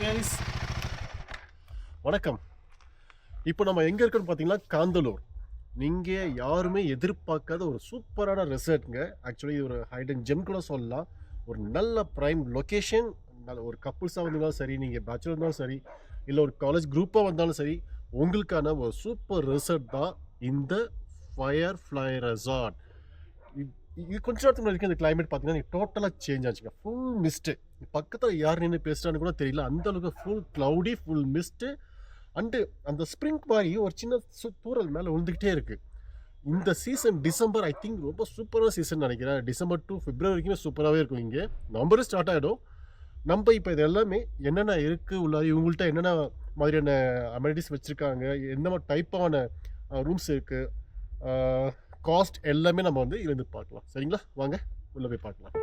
Guys வணக்கம். இப்போ நம்ம எங்கே இருக்கோன்னு பார்த்தீங்கன்னா காந்தலூர். நீங்கள் யாருமே எதிர்பார்க்காத ஒரு சூப்பரான ரெசார்ட்டுங்க. ஆக்சுவலி இது ஒரு ஹைடன் ஜெம் கூட சொல்லலாம். ஒரு நல்ல ப்ரைம் லொக்கேஷன். நல்ல ஒரு கப்புள்ஸாக வந்தாலும் சரி, நீங்கள் பேச்சுலர் இருந்தாலும் சரி, இல்லை ஒரு காலேஜ் குரூப்பாக வந்தாலும் சரி, உங்களுக்கான ஒரு சூப்பர் ரெசார்ட் தான் இந்த ஃபயர் ஃப்ளை ரெசார்ட். இது கொஞ்ச நேரத்துக்கு வரைக்கும் இந்த கிளைமேட் பார்த்தீங்கன்னா டோட்டலாக சேஞ்ச் ஆச்சுங்க. Full mist. பக்கத்தில் யார் நின்று பேசுகிறான்னு கூட தெரியல. அந்த அளவுக்கு full cloudy, full mist. And அந்த ஸ்ப்ரிங் மாதிரி ஒரு சின்ன தூரல் மேலே விழுந்துக்கிட்டே இருக்குது. இந்த சீசன் டிசம்பர் ஐ திங்க் ரொம்ப சூப்பரான சீசன் நினைக்கிறேன். டிசம்பர் டு பிப்ரவரி வரைக்குமே சூப்பராகவே இருக்கும். இங்கே நவம்பர் ஸ்டார்ட் ஆகிடும். நம்ம இப்போ இது எல்லாமே என்னென்ன இருக்குது உள்ள, இவங்கள்ட்ட என்னென்ன மாதிரியான அமெனிட்டிஸ் வச்சுருக்காங்க, எந்த மாதிரி டைப்பான ரூம்ஸ் இருக்குது, காஸ்ட் எல்லாமே நம்ம வந்து இருந்து பார்க்கலாம். சரிங்களா, வாங்க உள்ளே போய் பார்க்கலாம்.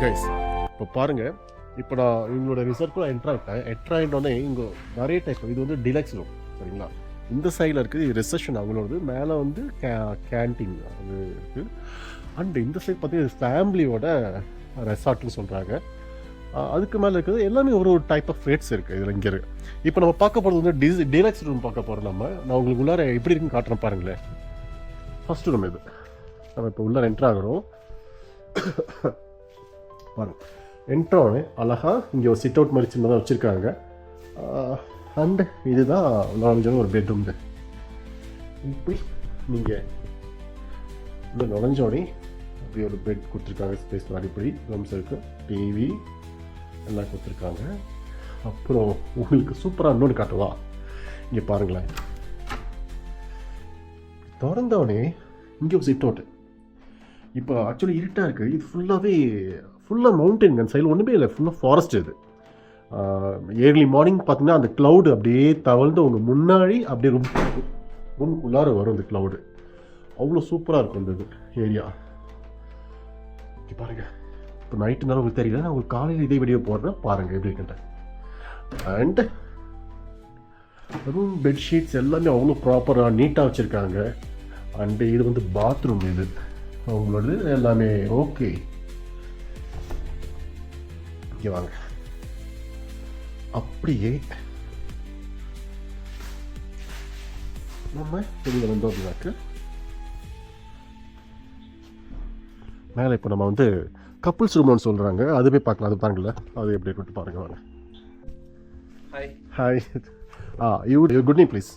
கைஸ் இப்போ பாருங்கள், இப்போ நான் இவங்களோட ரிசார்ட்குள்ள என்ட்ராயிட்டோடனே இங்கே நிறைய டைப். இது வந்து டிலக்ஸ் ரூம். சரிங்களா, இந்த சைடில் இருக்குது ரிசப்ஷன் அவங்களோடது, மேலே வந்து கேன்டீன் அது இருக்குது. அண்ட் இந்த சைட் பார்த்தீங்கன்னா ஃபேமிலியோட ரெசார்ட்னு சொல்கிறாங்க. அதுக்கு மேலே இருக்கிறது எல்லாமே ஒரு ஒரு டைப் ஆஃப் ரேட்ஸ் இருக்குது இதில். இங்கே இருக்குது. இப்போ நம்ம பார்க்க போகிறது வந்து டிலக்ஸ் ரூம் பார்க்க போகிறோம். நான் உங்களுக்கு உள்ளார எப்படி இருக்குன்னு காட்டுறேன் பாருங்களேன். ஃபஸ்ட்டு ரூம் இது. நம்ம இப்போ உள்ளார என்ட்ரு ஆகிறோம். பாருங்க, என்ட்ரோனே அழகாக இங்கே ஒரு சிட் அவுட் மாதிரி சின்னதாக வச்சுருக்காங்க. அண்டு இதுதான் நுழைஞ்சோன்னு ஒரு பெட்ரூம். இப்படி நீங்கள் இந்த நுழைஞ்சோடனே அப்படி ஒரு பெட் கொடுத்துருக்காங்க. ஸ்பேஸ் மாதிரி இப்படி ரூம்ஸ் இருக்குது, டிவி எல்லாம் கொடுத்துருக்காங்க. அப்புறம் உங்களுக்கு சூப்பராக இன்னொன்று காட்டுவா. இங்கே பாருங்களேன், திறந்தோடனே இங்கே ஒரு சிட் அவுட்டு. இப்போ ஆக்சுவலி இருட்டாக இருக்குது. இது ஃபுல்லாக மவுண்டன். அந்த சைடில் ஒன்றுமே இல்லை, ஃபுல்லாக ஃபாரஸ்ட். இது ஏர்லி மார்னிங் பார்த்தீங்கன்னா அந்த க்ளவுடு அப்படியே தவழ்ந்து உங்கள் முன்னாடி அப்படியே ரூமுக்குள்ளார வரும். இந்த க்ளவுடு அவ்வளோ சூப்பராக இருக்கும் இந்த ஏரியா. இங்கே பாருங்கள், இப்போ நைட்டுனாலும் உங்களுக்கு தெரியல, நான் உங்களுக்கு காலையில் இதே வீடியோ போடுறேன், பாருங்கள் எப்படி இருக்குன்ட்டு. அண்ட் ரூம் பெட்ஷீட்ஸ் எல்லாமே அவ்வளோ ப்ராப்பராக நீட்டாக வச்சுருக்காங்க. அண்டு இது வந்து பாத்ரூம். இது அவங்களோட எல்லாமே ஓகே. இங்கே வாங்க, அப்படியே நம்ம வெளியில் வந்தோம் அப்படின்னாக்கு மேலே இப்போ நம்ம வந்து கப்புள்ஸ் ரூம்னு சொல்கிறாங்க. அது போய் பார்க்கலாம். அது பாருங்கள, அது எப்படி இருக்குன்னு பாருங்க. வாங்க. Hi. your good name please.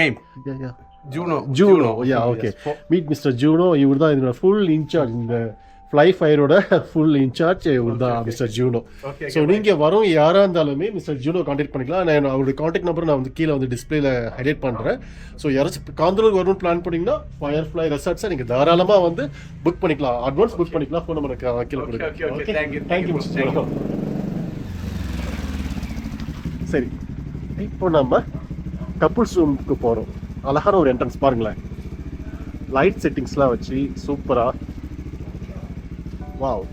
Name? Yeah. Juno. Yeah, okay. Yes. Meet Mr. Juno. இவர் தான் இதோட ஃபுல் இன்சார்ஜ். இந்த ஃப்ளை ஃபயரோட ஃபுல் இன்சார்ஜ் இவர் தான், மிஸ்டர் ஜூனோ. ஸோ நீங்கள் வரும் யாராக இருந்தாலுமே மிஸ்டர் ஜூனோ கான்டாக்ட் பண்ணிக்கலாம். நான் அவருடைய கான்டாக்ட் நம்பர் நான் வந்து கீழே வந்து டிஸ்பிளேல ஹைலைட் பண்ணுறேன். ஸோ யாராச்சும் காந்தலூர் வரணும்னு பிளான் பண்ணிங்கன்னா ஃபயர் ஃப்ளை ரெசார்ட்ஸை நீங்கள் தாராளமாக வந்து புக் பண்ணிக்கலாம். அட்வான்ஸ் புக் பண்ணிக்கலாம். ஃபோன் நம்பர் கீழே கொடுங்க. Thank you mister Juno. சரி, இப்போ நம்ம கப்புள்ஸ் ரூமுக்கு போகிறோம். அழகான ஒரு என்ட்ரன்ஸ் பாருங்களேன். லைட் செட்டிங்ஸ்லாம் வச்சு சூப்பராக. வாவ்,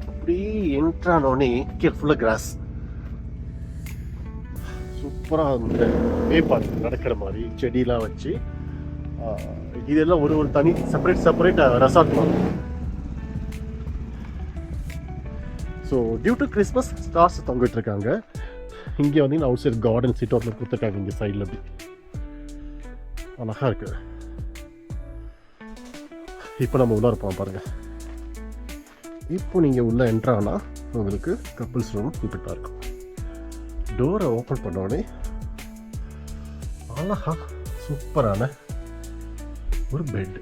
அப்படி என்ட்ரானோடனே ஃபுல்லாக கிராஸ் சூப்பராக அந்த மேப்பாடு நடக்கிற மாதிரி செடியெலாம் வச்சு இதெல்லாம் ஒரு தனி செப்பரேட் ரெசார்ட் மாதிரி. So due to Christmas stars தொங்கிட்டு இருக்காங்க. இங்கே வந்து அவுட் சைட் கார்டன் சிட் அவுட்டில் கொடுத்துருக்காங்க. இங்கே சைடில் அப்படி அழகாக இருக்குது. இப்போ நம்ம உள்ளே இருப்போம் பாருங்கள். இப்போ நீங்கள் உள்ளே என்ட்ரானா உங்களுக்கு கப்புள்ஸ் ரூம் இப்படி தான் இருக்கும். டோரை ஓப்பன் பண்ணோடனே அழகாக சூப்பரான ஒரு பெட்டு,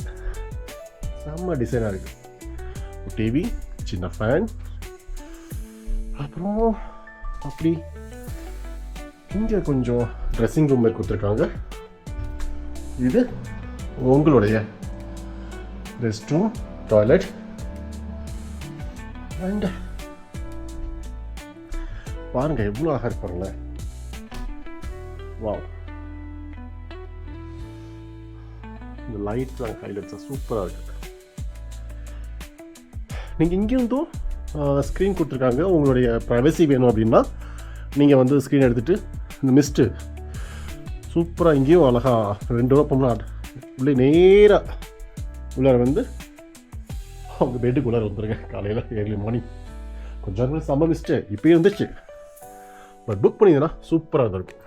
செம்ம டிசைனாக இருக்குது. டிவி, சின்ன ஃபேன், அப்புறம் அப்படி இங்கே கொஞ்சம் ட்ரெஸ்ஸிங் ரூம் மாதிரி கொடுத்துருக்காங்க. இது உங்களுடைய ரெஸ்ட் ரூம், டாய்லெட் அண்ட் பாருங்கள் எவ்வளோ அழகாக இருப்பாருங்களேன். வாவ், இந்த லைட்ஸ் அண்ட் ஹைலைட்ஸ் சூப்பராக இருக்குது. நீங்கள் இங்கேருந்தும் ஸ்க்ரீன் கொடுத்துருக்காங்க. உங்களுடைய ப்ரைவசி வேணும் அப்படின்னா நீங்கள் வந்து ஸ்க்ரீன் எடுத்துகிட்டு இந்த மிஸ்ட்டு சூப்பராக இங்கேயும் அழகாக 2 ரூபா போனால் உள்ளே நேராக உள்ளார வந்து அவங்க பெட்டுக்குள்ளார வந்துருங்க. காலையில் 7 மணி கொஞ்சம் நேரம் செம்ம மிஸ்ட்டு இப்போயும் இருந்துச்சு. பட் புக் பண்ணிங்கன்னா சூப்பராக இருக்கும்.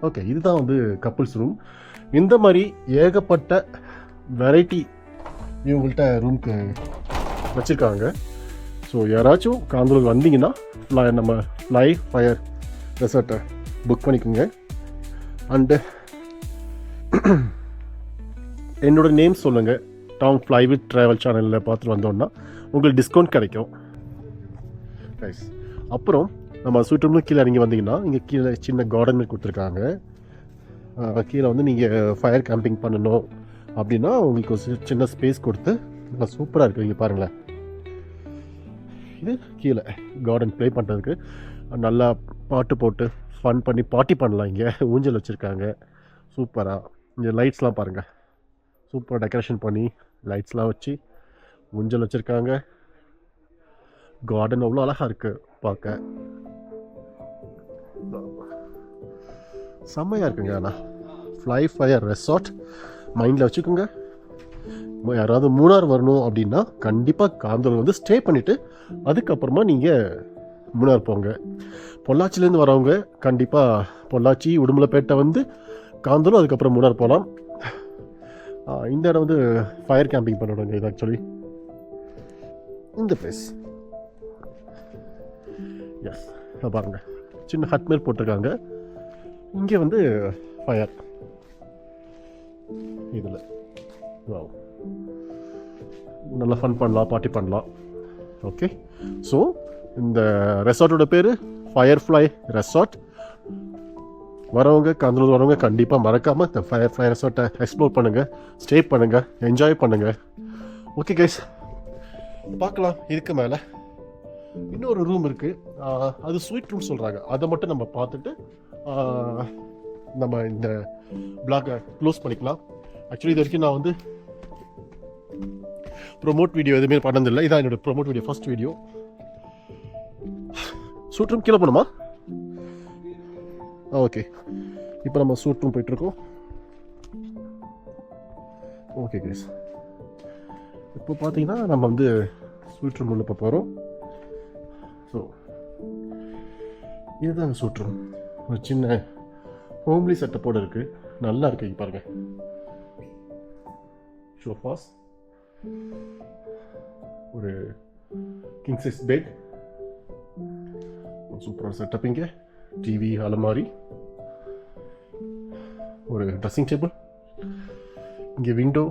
ஓகே, இதுதான் வந்து கப்புள்ஸ் ரூம். இந்த மாதிரி ஏகப்பட்ட வெரைட்டி இவங்கள்ட்ட ரூம்க்கு வச்சுருக்காங்க. ஸோ யாராச்சும் காந்தலூர் வந்தீங்கன்னா நம்ம ஃப்ளை ஃபயர் ரெசார்ட்டை புக் பண்ணிக்கோங்க. அண்டு என்னோட நேம் சொல்லுங்கள், டாம் ஃப்ளை வித் ட்ராவல் சேனலில் பார்த்துட்டு வந்தோன்னா உங்களுக்கு டிஸ்கவுண்ட் கிடைக்கும். ரைஸ். அப்புறம் நம்ம ஸ்வீட் ரூமில் கீழே நீங்கள் வந்தீங்கன்னா இங்கே கீழே சின்ன கார்டன் கொடுத்துருக்காங்க. கீழே வந்து நீங்கள் ஃபயர் கேம்பிங் பண்ணணும் அப்படின்னா உங்களுக்கு ஒரு சின்ன ஸ்பேஸ் கொடுத்து நல்லா சூப்பராக இருக்குது. இங்கே பாருங்களேன், இது கீழே கார்டன் ப்ளே பண்ணுறதுக்கு நல்லா பாட்டு போட்டு ஃபன் பண்ணி பார்ட்டி பண்ணலாம். இங்கே ஊஞ்சல் வச்சுருக்காங்க சூப்பராக. இங்கே லைட்ஸ்லாம் பாருங்கள், சூப்பராக டெக்கரேஷன் பண்ணி லைட்ஸ்லாம் வச்சு ஊஞ்சல் வச்சுருக்காங்க. கார்டன் அவ்வளோ அழகாக இருக்குது பார்க்க, செம்மையாக இருக்குங்க. ஆனால் ஃப்ளை ஃபயர் ரெசார்ட் மைண்டில் வச்சுக்கோங்க. யாராவது மூணார் வரணும் அப்படின்னா கண்டிப்பாக காந்தலூர் வந்து ஸ்டே பண்ணிவிட்டு அதுக்கப்புறமா நீங்கள் மூணார் போங்க. பொள்ளாச்சிலேருந்து வரவங்க கண்டிப்பாக பொள்ளாச்சி உடுமலைப்பேட்டை வந்து காந்தலூர் அதுக்கப்புறம் மூணார் போகலாம். இந்த இடம் வந்து ஃபயர் கேம்பிங் பண்ணணுங்க. இது ஆக்சுவலி இந்த பிளேஸ். எஸ், பாருங்கள் சின்ன ஹட் மேல் போட்டிருக்காங்க. இங்கே வந்து ஃபயர் இதில் நல்லா ஃபன் பண்ணலாம், பார்ட்டி பண்ணலாம். ஓகே, ஸோ இந்த ரெசார்ட்டோட பேர் ஃபயர்ஃப்ளை ரெசார்ட். வரவங்க காந்தலூர் வரவங்க கண்டிப்பாக மறக்காமல் இந்த ஃபயர்ஃப்ளை ரெசார்ட்டை எக்ஸ்ப்ளோர் பண்ணுங்கள், ஸ்டே பண்ணுங்கள், என்ஜாய் பண்ணுங்கள். ஓகே கைஸ், பார்க்கலாம். இதுக்கு மேலே இன்னொரு ரூம் இருக்குது, அது ஸ்வீட் ரூம் சொல்கிறாங்க. அதை மட்டும் நம்ம பார்த்துட்டு நம்ம இந்த பிளாகை க்ளோஸ் பண்ணிக்கலாம். ஆக்சுவலி இது வரைக்கும் நான் வந்து ப்ரொமோட் வீடியோ எதுவுமே பண்ணதில்லை. இதான் என்னோட promote video, first video. Suite room கீழே போகணுமா? ஓகே, இப்போ நம்ம சூட் ரூம் போயிட்டுருக்கோம். ஓகே கைஸ், இப்போ பார்த்தீங்கன்னா நம்ம வந்து சூட் ரூம் உள்ள போகிறோம். ஸோ இதுதான் சூட் ரூம். ஒரு சின்ன ஹோம்லி செட்டப்போடு இருக்குது, நல்லா இருக்குது. இங்கே பாருங்கள், சோஃபாஸ், ஒரு கிங் சைஸ் பெட், சூப்பரான செட்டப். இங்கே டிவி, அலமாரி, ஒரு ட்ரெஸ்ஸிங் டேபிள், இங்கே விண்டோ.